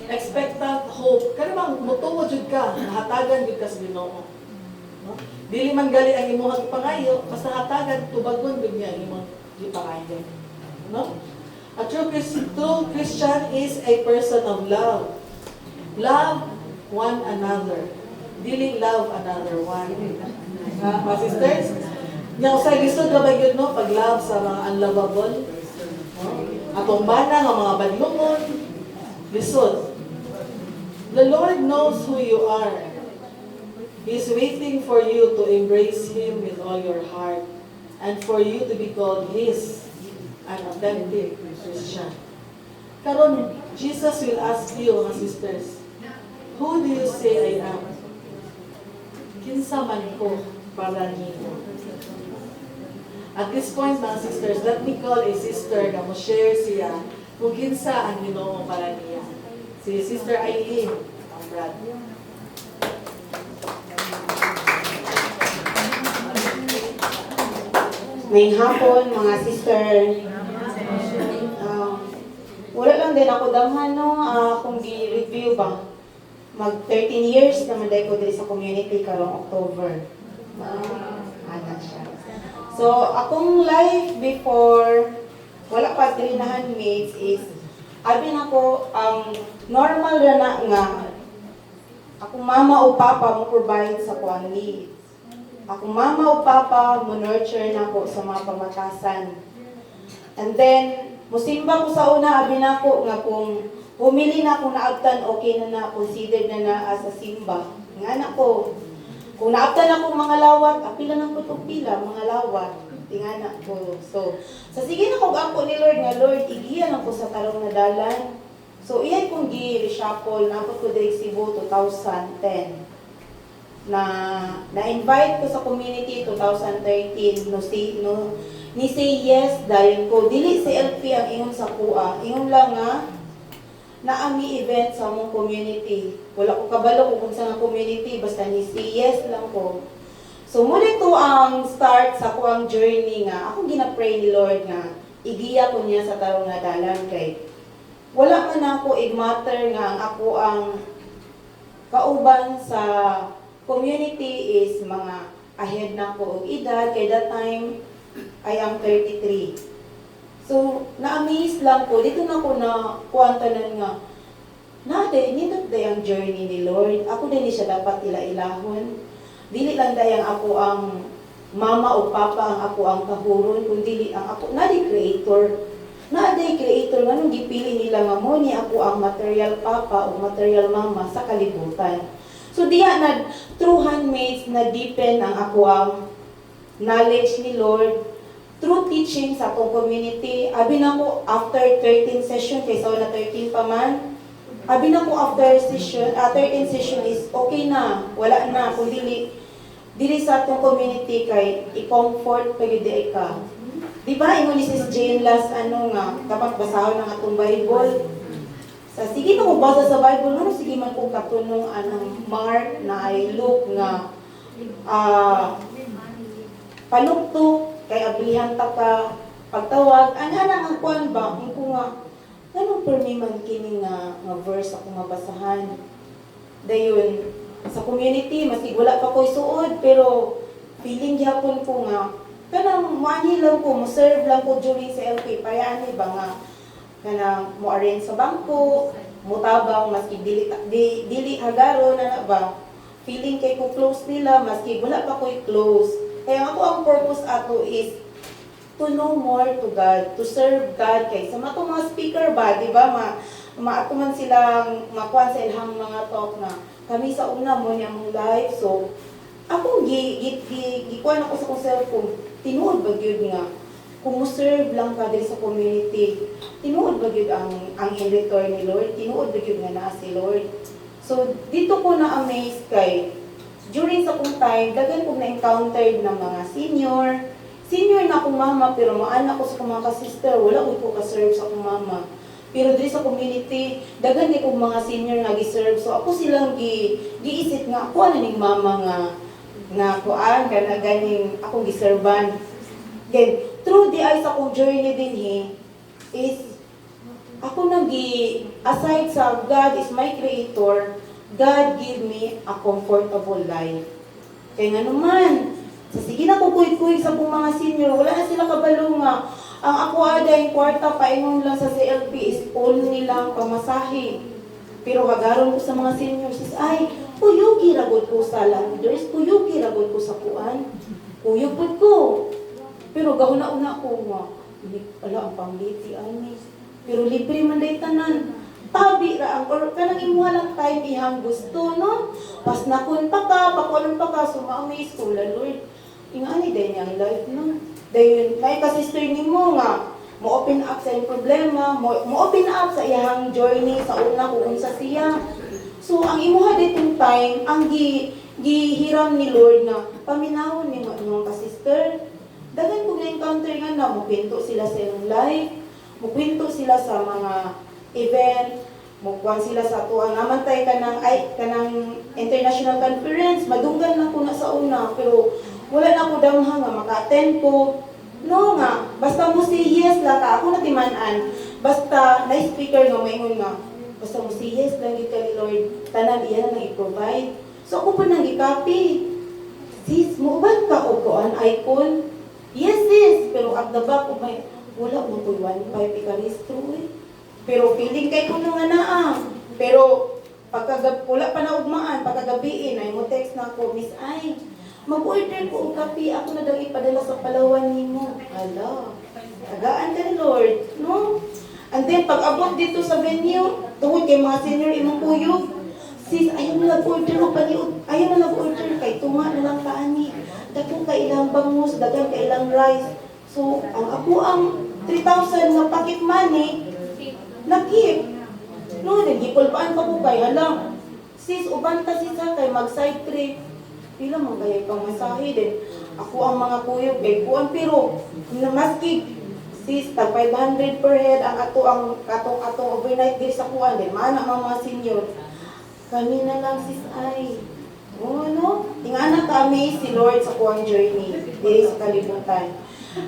Expectant hope. Kada bang mutuo jud ka, nahatagan jud ka sa Ginoo. No? Dili man gali ang imong pangayo, basta hatagan tubagon jud niya ang imong gipangayo. No? A true Christian is a person of love. Love one another. Dili love another one. Mga sisters, nga usay lisod ra ba yun, no? Pag-love sa mga unlovable. No? Atong bana nga mga badlungon, lisod. The Lord knows who you are. He's waiting for you to embrace Him with all your heart and for you to be called His, an authentic Christian. Karon, Jesus will ask you, mga sisters, who do you say I am? Kinsa man ko para niyo. At this point, mga sisters, let me call a sister na mo share siya kung kinsa ang Ginoo para niya. Si Sister Eileen, ang brad. May hapon, mga sister. Wala lang din ako damhan, no? Kung gi-review ba, mag 13 years naman dahil ko dito sa community karong October. Ana siya. So, akong life before, wala pa dili na handmaids is, abi na ko, normal na nga, akong mama o papa mo provide sa kuang needs. Akong mama o papa mo nurture na ko sa mga pamatasan. And then, musimba ko sa una, abi na ko nga kung humili na akong naabtan, okay na considered na as a simba. Nga na ko, kung naabtan ako mga lawat, apila na ko itong pila, mga lawat. Tinga na ko. So, sa sige na kong ako ni Lord nga, Lord, igiyan ako sa tarong nadalan. So, iyan kong gi-reshuffle, napot ko direct Cebu 2010. Na-invite ko sa community 2013, ni say yes, dahil ko, dili si LP ang ingon sa kuha. Ingon lang nga, naami event sa mong community. Wala ko kabalo kung sa nga community, basta ni say yes lang ko. So, muna ito ang start sa kuang journey nga. Ako ginapray ni Lord nga, igiya ko niya sa tarong nadalan kay wala man ako igmatter nga ang ako ang kauban sa community is mga ahead na ko og edad. Kay that time, I am 33. So, na-amaze lang ko. Dito na ko na kuwantanan nga, nindot day ang journey ni Lord. Ako din siya dapat ila-ilahon. Dili lang dayang ako ang mama o papa ang ako ang kahuron, kundi ang ako na di creator. Na di creator nganong gipili nila nga mo ni ako ang material papa o material mama sa kalibutan. So diya na true handmaids na deepen ang ako ang knowledge ni Lord through teaching sa akong community. Abi na ko after 13 session kaysa na 13 pa man. Abi na ko after session, 13 session is okay na, wala na, kung dili sa atong community kay i-comfort pa yun ka. Di ba, ingon ni Sis Jane last, kapag basahon ng atong Bible, sige na ko basa sa Bible, no, sige man ko katunong anang Mark na ay Luke nga paluktok kay ablihan ta ka pagtawag ana ang kuan ba ko nga anong permi man kini nga verse ako mabasahan dayon sa community maski wala pa ko'y suod pero feeling gyapon ko nga kanang money lang ko mo serve lang ko during sa LP payani ba nga kanang mo arrange sa bangko, mo tabang maski dili hagaro na ba. Feeling kay ko close nila maski wala pa ko'y close. Kaya ako ang purpose ato is to know more to God, to serve God kay sa matong mga speaker ba, di ba? Maato man silang makuha sa ilang mga talk na kami sa una mo niya mong live. So ako gikuan ako sa kong cellphone. Tinuod ba gyud nga kung serve lang ka din sa community, tinuod ba yun ang in-return ni Lord? Tinuod ba yun nga naa si Lord? So, dito ko na-amaze kay, during sa kong time, dagan ko na-encountered ng mga senior na akong mama, pero maanak ko sa mga ka-sister, wala ko ka-serve sa akong mama. Pero dito sa community, dagan di ko mga senior nga gi-serve. So, ako silang giisip nga, ako ano ning mama nga kuan, kana ganing akong giserban. Then, through the eyes akong journey din is ako aside sa God is my creator, God give me a comfortable life. Kaya nga naman, sige na ko kuy sa kong mga senior, wala na sila kabalo nga. Ang ako ada yung kwarta, paingon lang sa CLP is all nilang pamasahe. Pero hagaron ko sa mga senior, ay, kuyugi ragod ko sa landers, kuyugi ragod ko sa kuan, kuyupod ko. Pero gahuna-una ko nga, wala ang pangliti ani. Pero libre man day tanan. Tabi ra ang or kanang imuha lang time ihang gusto no. Pas nakon pa ka, pakuan pa ka suma-amaze ko la Lord. Ingani day niyang life no. Dayon nay ka sister nimo nga mo open up sa iyang problema, mo open up sa iyang journey sa una kung unsa siya. So ang imuha ditong time ang gihiram ni Lord na paminawon ni mga ka-sister. Dagan ko na-encounter nga na, mupinto sila sa ilang live, mupinto sila sa mga event, mukuhan sila sa tuang namantay kanang international conference, madunggan na ko na sa una, pero wala na ko damha nga maka-attend ko. No nga, basta mo say yes lang ka, ako natimanan, basta na-speaker nga maingon nga, basta mo say yes lang ka ni Lord, tanan iyan na i-provide. So ako pa nang i-copy. Sis, mo ba ka o kuan icon? Yes, pero at the back of my, wala mo ko'y 1.5 ikaristro Pero feeling kay ko nga naa. Pero wala pa na ugmaan, pagkagabiin, ay mo text na ako, Miss Ay, mag-order ko og kape, ako na daw ipadala sa Palawan nimo. Hala, tagaan ka ni Lord, no? And then, pag abot dito sa venue, tungod kay mga senior imong kuyog, sis, ayaw na nag-order o paniod, ayaw na nag-order, kay tunga na lang kaani. Dako ka ilang bangus, dagan ka ilang rice. So, ako ang 3,000 nga pocket money, nakip. No, nagipulpaan pa ko kay halang. Sis, uban ta sis ha, kay mag-side trip. Pila man kaya pang masahe din. Ako ang mga kuyog, kay kuan pero, maski, sis, tag 500 per head, ang atong overnight day sa kuan din. Maana mga senior. Kami na lang sis ay. No? Ingana kami si Lord sa kuang journey diri sa kalibutan.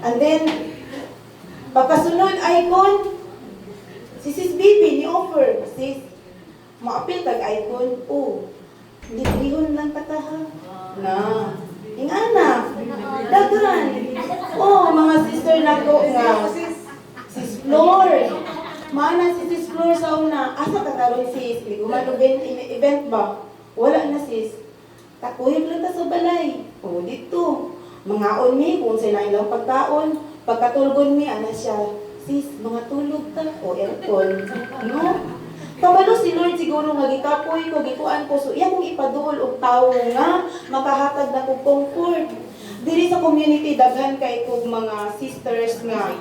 And then pagkasunod icon si Sis Bibi ni offer sis maapil tag icon librihon lang kataha na ingana daghan mga sister nako nga sis Flor mana si Sis Flor sa una asa ka karon sis guman event ba wala na sis. Takuyog lang ta sa balay. Dito. Mangaon mi, kung sa ilang pagkaon. Pagkatulgon mi, ana siya. Sis, mga tulog ta. Aircon. No? Kabalo si Lord siguro nga gikapoy ko, gikuan ko. So, iya kong ipaduol og tawo nga, makahatag na kong comfort. Diri sa community, daghan kay kong mga sisters nga,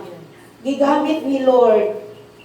gigamit ni Lord